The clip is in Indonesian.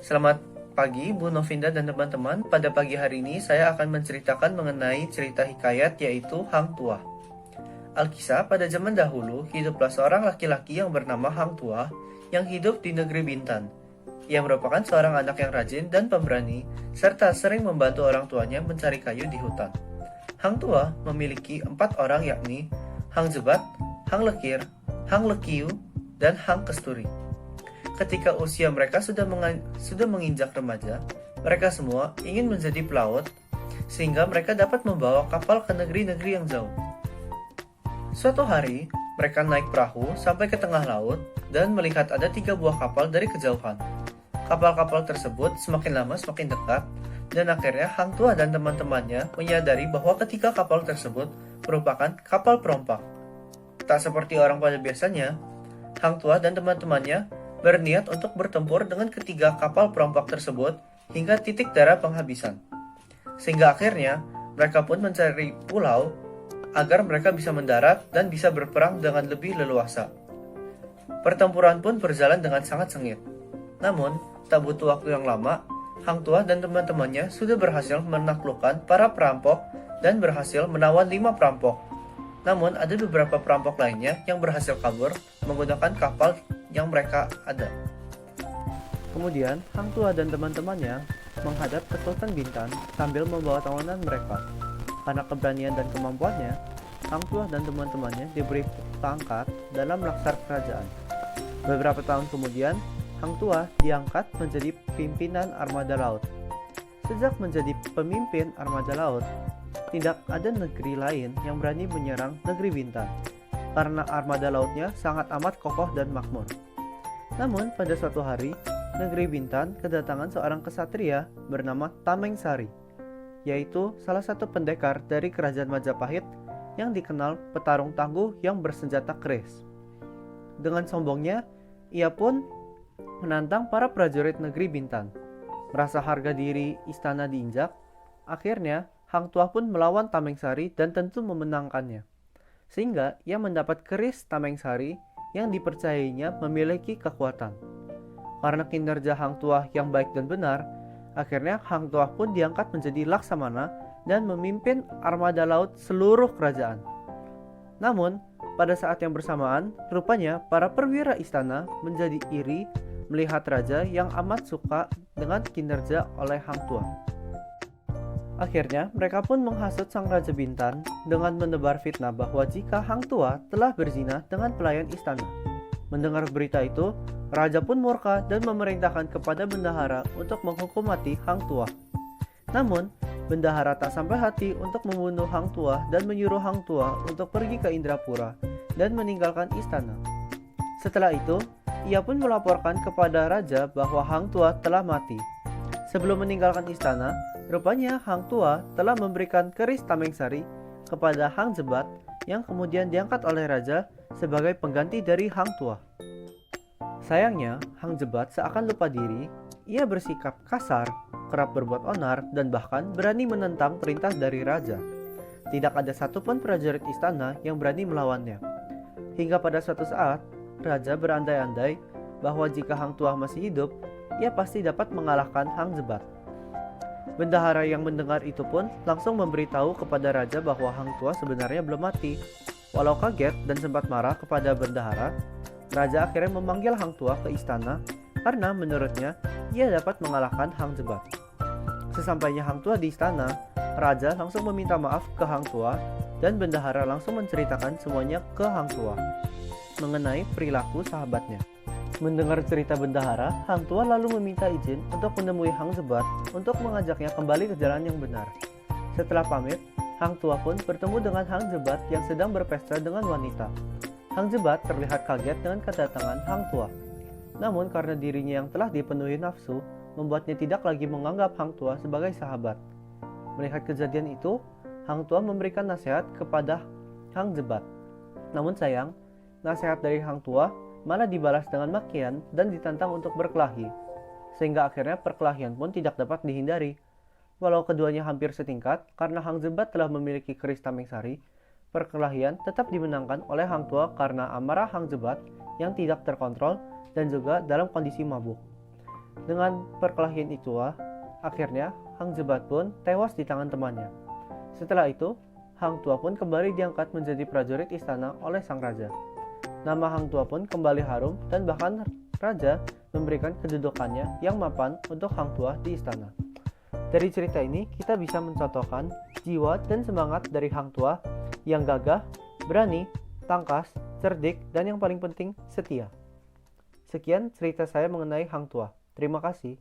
Selamat pagi Bu Novinda dan teman-teman. Pada pagi hari ini saya akan menceritakan mengenai cerita hikayat yaitu Hang Tuah. Alkisah, pada zaman dahulu hiduplah seorang laki-laki yang bernama Hang Tuah yang hidup di negeri Bintan. Ia merupakan seorang anak yang rajin dan pemberani serta sering membantu orang tuanya mencari kayu di hutan. Hang Tuah memiliki 4 orang, yakni Hang Jebat, Hang Lekir, Hang Lekiu, dan Hang Kesturi. Ketika usia mereka sudah menginjak remaja, mereka semua ingin menjadi pelaut sehingga mereka dapat membawa kapal ke negeri-negeri yang jauh. Suatu hari, mereka naik perahu sampai ke tengah laut dan melihat ada 3 buah kapal dari kejauhan. Kapal-kapal tersebut semakin lama semakin dekat, dan akhirnya Hang Tuah dan teman-temannya menyadari bahwa ketiga kapal tersebut merupakan kapal perompak. Tak seperti orang pada biasanya, Hang Tuah dan teman-temannya berniat untuk bertempur dengan ketiga kapal perompak tersebut hingga titik darah penghabisan. Sehingga akhirnya mereka pun mencari pulau agar mereka bisa mendarat dan bisa berperang dengan lebih leluasa. Pertempuran pun berjalan dengan sangat sengit. Namun, tak butuh waktu yang lama, Hang Tuah dan teman-temannya sudah berhasil menaklukkan para perampok dan berhasil menawan 5 perampok. Namun, ada beberapa perampok lainnya yang berhasil kabur menggunakan kapal yang mereka ada. Kemudian, Hang Tuah dan teman-temannya menghadap ke Sultan Bintan sambil membawa tawanan mereka. Karena keberanian dan kemampuannya, Hang Tuah dan teman-temannya diberi pangkat dalam laskar kerajaan. Beberapa tahun kemudian, Hang Tuah diangkat menjadi pimpinan armada laut. Sejak menjadi pemimpin armada laut, tidak ada negeri lain yang berani menyerang negeri Bintan, karena armada lautnya sangat amat kokoh dan makmur. Namun, pada suatu hari, negeri Bintan kedatangan seorang kesatria bernama Tameng Sari, yaitu salah satu pendekar dari kerajaan Majapahit yang dikenal petarung tangguh yang bersenjata keris. Dengan sombongnya, ia pun menantang para prajurit negeri Bintan. Merasa harga diri istana diinjak, akhirnya Hang Tuah pun melawan Tameng Sari dan tentu memenangkannya. Sehingga ia mendapat keris Tameng Sari yang dipercayainya memiliki kekuatan. Karena kinerja Hang Tuah yang baik dan benar, akhirnya Hang Tuah pun diangkat menjadi laksamana dan memimpin armada laut seluruh kerajaan. Namun, pada saat yang bersamaan, rupanya para perwira istana menjadi iri melihat raja yang amat suka dengan kinerja oleh Hang Tuah. Akhirnya, mereka pun menghasut sang Raja Bintan dengan menebar fitnah bahwa jika Hang Tuah telah berzina dengan pelayan istana. Mendengar berita itu, raja pun murka dan memerintahkan kepada bendahara untuk menghukum mati Hang Tuah. Namun, bendahara tak sampai hati untuk membunuh Hang Tuah dan menyuruh Hang Tuah untuk pergi ke Indrapura dan meninggalkan istana. Setelah itu, ia pun melaporkan kepada raja bahwa Hang Tuah telah mati. Sebelum meninggalkan istana, rupanya Hang Tuah telah memberikan keris Tameng Sari kepada Hang Jebat yang kemudian diangkat oleh raja sebagai pengganti dari Hang Tuah. Sayangnya, Hang Jebat seakan lupa diri, ia bersikap kasar, kerap berbuat onar, dan bahkan berani menentang perintah dari raja. Tidak ada satupun prajurit istana yang berani melawannya. Hingga pada suatu saat, raja berandai-andai bahwa jika Hang Tuah masih hidup, ia pasti dapat mengalahkan Hang Jebat. Bendahara yang mendengar itu pun langsung memberitahu kepada raja bahwa Hang Tuah sebenarnya belum mati. Walau kaget dan sempat marah kepada bendahara, raja akhirnya memanggil Hang Tuah ke istana karena menurutnya ia dapat mengalahkan Hang Jebat. Sesampainya Hang Tuah di istana, raja langsung meminta maaf ke Hang Tuah dan bendahara langsung menceritakan semuanya ke Hang Tuah mengenai perilaku sahabatnya. Mendengar cerita bendahara, Hang Tuah lalu meminta izin untuk menemui Hang Jebat untuk mengajaknya kembali ke jalan yang benar. Setelah pamit, Hang Tuah pun bertemu dengan Hang Jebat yang sedang berpesta dengan wanita. Hang Jebat terlihat kaget dengan kedatangan Hang Tuah. Namun karena dirinya yang telah dipenuhi nafsu, membuatnya tidak lagi menganggap Hang Tuah sebagai sahabat. Melihat kejadian itu, Hang Tuah memberikan nasihat kepada Hang Jebat. Namun sayang, nasihat dari Hang Tuah malah dibalas dengan makian dan ditantang untuk berkelahi, sehingga akhirnya perkelahian pun tidak dapat dihindari. Walau keduanya hampir setingkat, karena Hang Jebat telah memiliki keris Tameng Sari, perkelahian tetap dimenangkan oleh Hang Tuah karena amarah Hang Jebat yang tidak terkontrol dan juga dalam kondisi mabuk. Dengan perkelahian itu, akhirnya Hang Jebat pun tewas di tangan temannya. Setelah itu, Hang Tuah pun kembali diangkat menjadi prajurit istana oleh sang raja. Nama Hang Tuah pun kembali harum dan bahkan raja memberikan kedudukannya yang mapan untuk Hang Tuah di istana. Dari cerita ini kita bisa mencontohkan jiwa dan semangat dari Hang Tuah yang gagah, berani, tangkas, cerdik, dan yang paling penting setia. Sekian cerita saya mengenai Hang Tuah. Terima kasih.